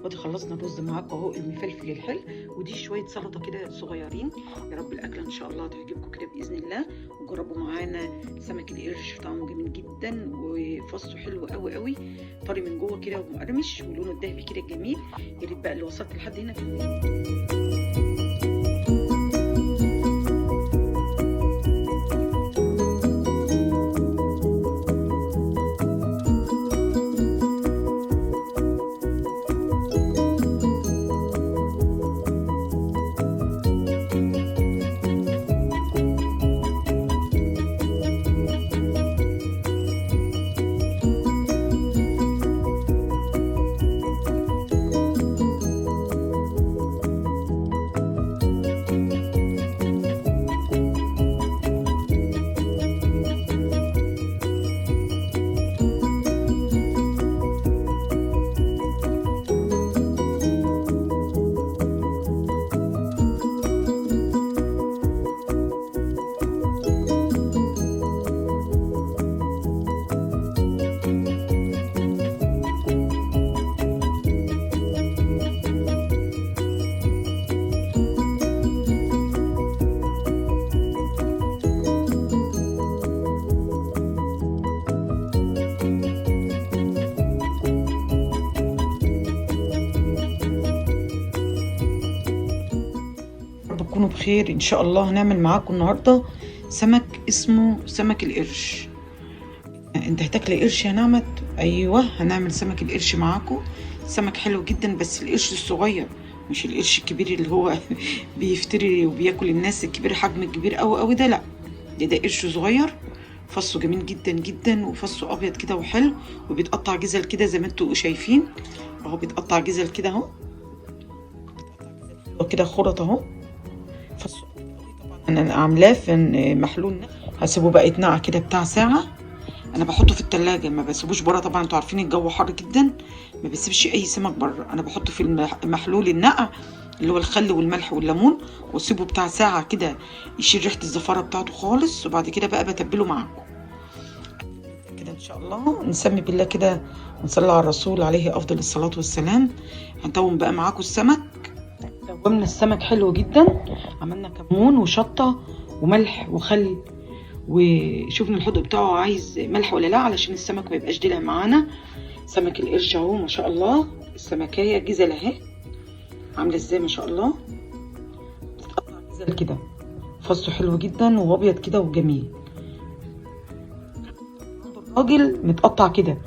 وادي خلصنا الرز معاكم اهو المفلفل الحلو، ودي شويه سلطه كده صغيرين. يا رب الاكله ان شاء الله تعجبكم كده باذن الله. وجربوا معانا سمك القرش، طعمه جميل جدا وفصه حلو قوي قوي، طري من جوه كده ومقرمش ولونه الذهبي كده جميل. يا ريت بقى اللي وصلت لحد هنا تكونوا بخير ان شاء الله. هنعمل معاكم النهارده سمك اسمه سمك القرش. انت هتاكلي قرش يا نعمت؟ ايوه، هنعمل سمك القرش معاكم. سمك حلو جدا بس القرش الصغير، مش القرش الكبير اللي هو بيفتري وبياكل الناس. الكبير حجم كبير قوي قوي ده لا، ده قرش صغير، فصه جميل جدا جدا وفصه ابيض كده وحلو، وبيتقطع جزل كده زي ما انتوا شايفين اهو. بيتقطع جزل كده اهو، كده خرط اهو. فصه انا عاملاه في محلول. هسيبه بقى يتنقع كده بتاع ساعه. انا بحطه في التلاجة، ما بسيبوش بره. طبعا انتوا عارفين الجو حر جدا، ما بسيبش اي سمك بره. انا بحطه في المحلول النقع اللي هو الخل والملح والليمون، واسيبه بتاع ساعه كده يشيل ريحه الزفاره بتاعته خالص. وبعد كده بقى بتبله معاكم كده ان شاء الله. نسمي بالله كده ونصلي على الرسول عليه افضل الصلاه والسلام. هنتوم بقى معاكم السمك. تومنا السمك حلو جدا، عملنا كمون وشطه وملح وخل، وشوفنا الحوض بتاعه عايز ملح ولا لا علشان السمك ما يبقاش دلع معانا. سمك القرش اهو ما شاء الله، السمكيه جزل اهي عامله ازاي ما شاء الله. بتتقطع جزل كده، فصه حلو جدا وابيض كده وجميل. الراجل متقطع كده،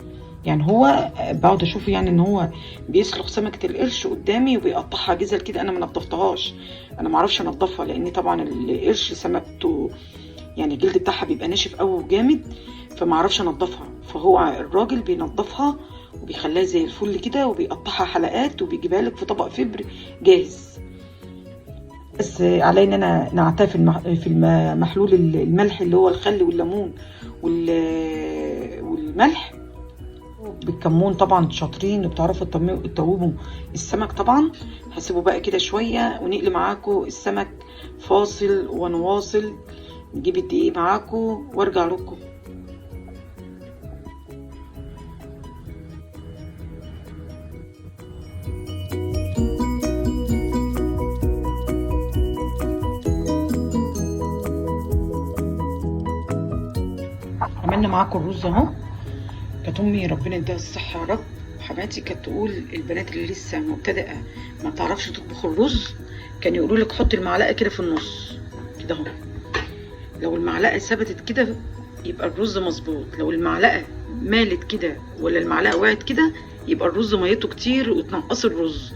يعني هو بقعد اشوفه يعني ان هو بيسلخ سمكه القرش قدامي وبيقطعها جزل كده. انا ما نضفتهاش، انا ما اعرفش انضفها، لان طبعا القرش سمكته يعني الجلد بتاعها بيبقى ناشف قوي وجامد، فما اعرفش انضفها. فهو الراجل بينضفها وبيخليها زي الفل كده، وبيقطعها حلقات وبيجيبها لك في طبق فبر جاهز. بس علينا انا نعتها في المحلول الملح اللي هو الخل والليمون والملح بالكمون. طبعا شاطرين وبتعرفوا تطوبوا السمك طبعا. هسيبه بقى كده شويه ونقلي معاكم السمك فاصل ونواصل. نجيب الدقيق معاكم وارجع لكم. عملنا معاكم الرز اهو. كانت امي ربنا يديها الصحه يا رب، حماتي كانت تقول البنات اللي لسه مبتدئه ما تعرفش تطبخ الرز، كان يقولوا لك حطي المعلقه كده في النص كده اهو. لو المعلقه ثبتت كده يبقى الرز مظبوط، لو المعلقه مالت كده ولا المعلقه وقعت كده يبقى الرز ميته كتير وتنقص الرز.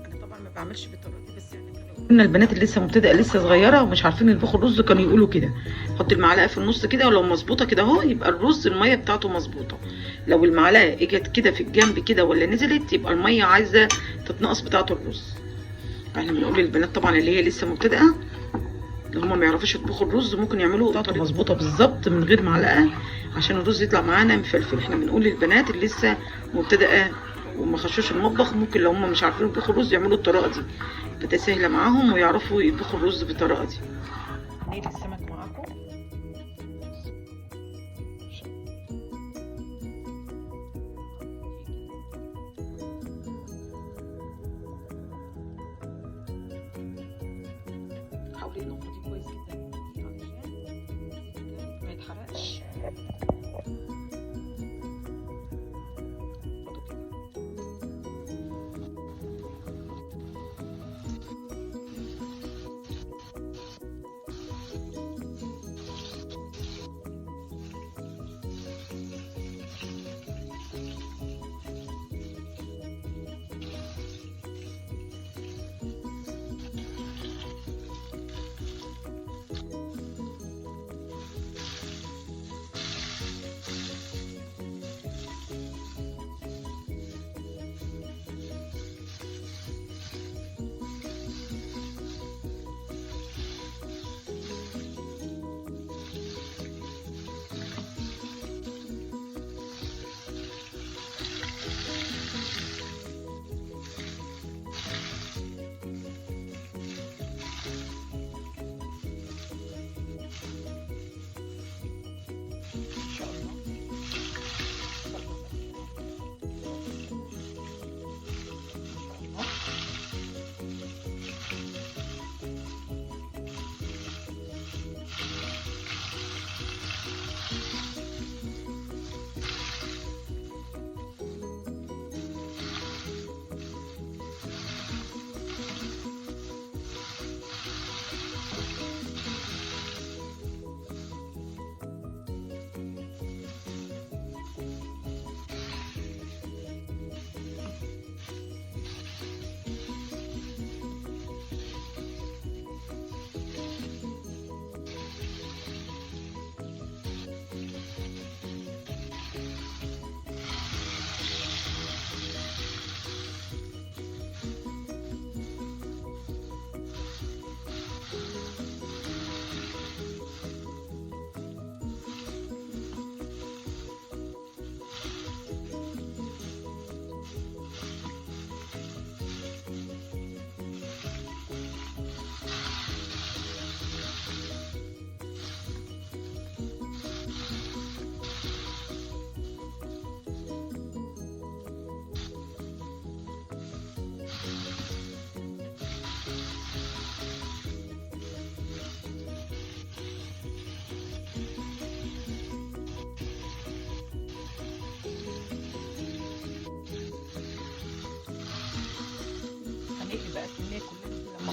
انا طبعا ما بعملش بالطريقه دي، بس يعني كنا البنات اللي لسه مبتدئه لسه صغيره ومش عارفين يطبخوا الرز كانوا يقولوا كده حطي المعلقه في النص كده، ولو مظبوطه كده اهو يبقى الرز الميه بتاعته مظبوطه. لو المعلقه اجت كده في الجنب كده ولا نزلت يبقى الميه عايزه تتنقص بتاعه الرز. احنا بنقول للبنات طبعا اللي هي لسه مبتدئه اللي هم ما يعرفوش يطبخوا الرز ممكن يعملوا طريقه مظبوطه بالظبط من غير معلقه عشان الرز يطلع معانا مفلفل. احنا بنقول للبنات اللي لسه مبتدئه وما خشوش المطبخ ممكن لو هم مش عارفين يطبخوا الرز يعملوا الطريقه دي، بتبقى سهله معاهم ويعرفوا يطبخوا الرز بالطريقه دي. نقلي السمك معاكم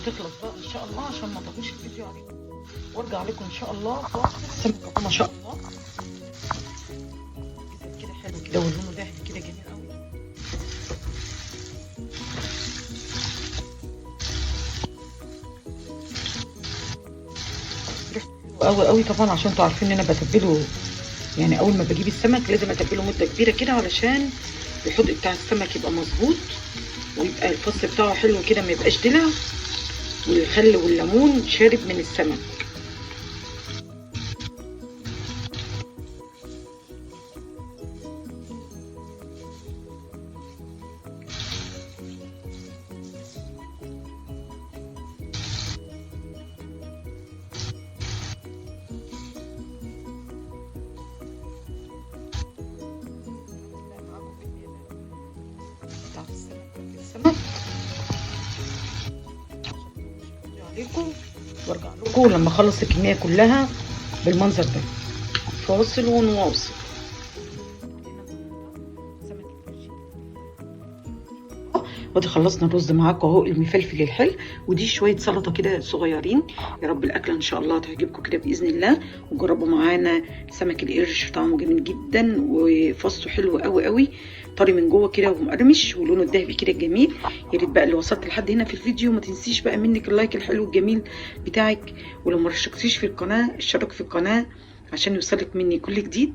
ما تخلص بقى ان شاء الله عشان ما تطولش الفيديو عليكم، وارجع لكم ان شاء الله فاصل. السمك ما شاء الله كده حلو كده ولونه ذهبي كده جميل قوي. قوي قوي طبعا، عشان انتوا عارفين ان انا بتبله، يعني اول ما بجيب السمك لازم اتبله مده كبيره كده علشان الحدق بتاع السمك يبقى مظبوط، ويبقى الفص بتاعه حلو كده ما يبقاش دلع، والخل والليمون شارب من السمك. عليكم وارجع لكم لما اخلص الكميه كلها بالمنظر ده. فاصل ونواصل. ودي خلصنا الرز معاكم اهو، المفلفل الحلو، ودي شويه سلطه كده صغيرين. يا رب الاكله ان شاء الله تعجبكم كده باذن الله، وجربوا معانا سمك القرش، طعمه جميل جدا وفصه حلو قوي قوي، طري من جوه كده ومقرمش ولونه الذهبي كده جميل. يا ريت بقى اللي وصلت لحد هنا في الفيديو ما تنسيش بقى منك اللايك الحلو الجميل بتاعك، ولو ما اشتركتيش في القناه اشترك في القناه عشان يوصلك مني كل جديد.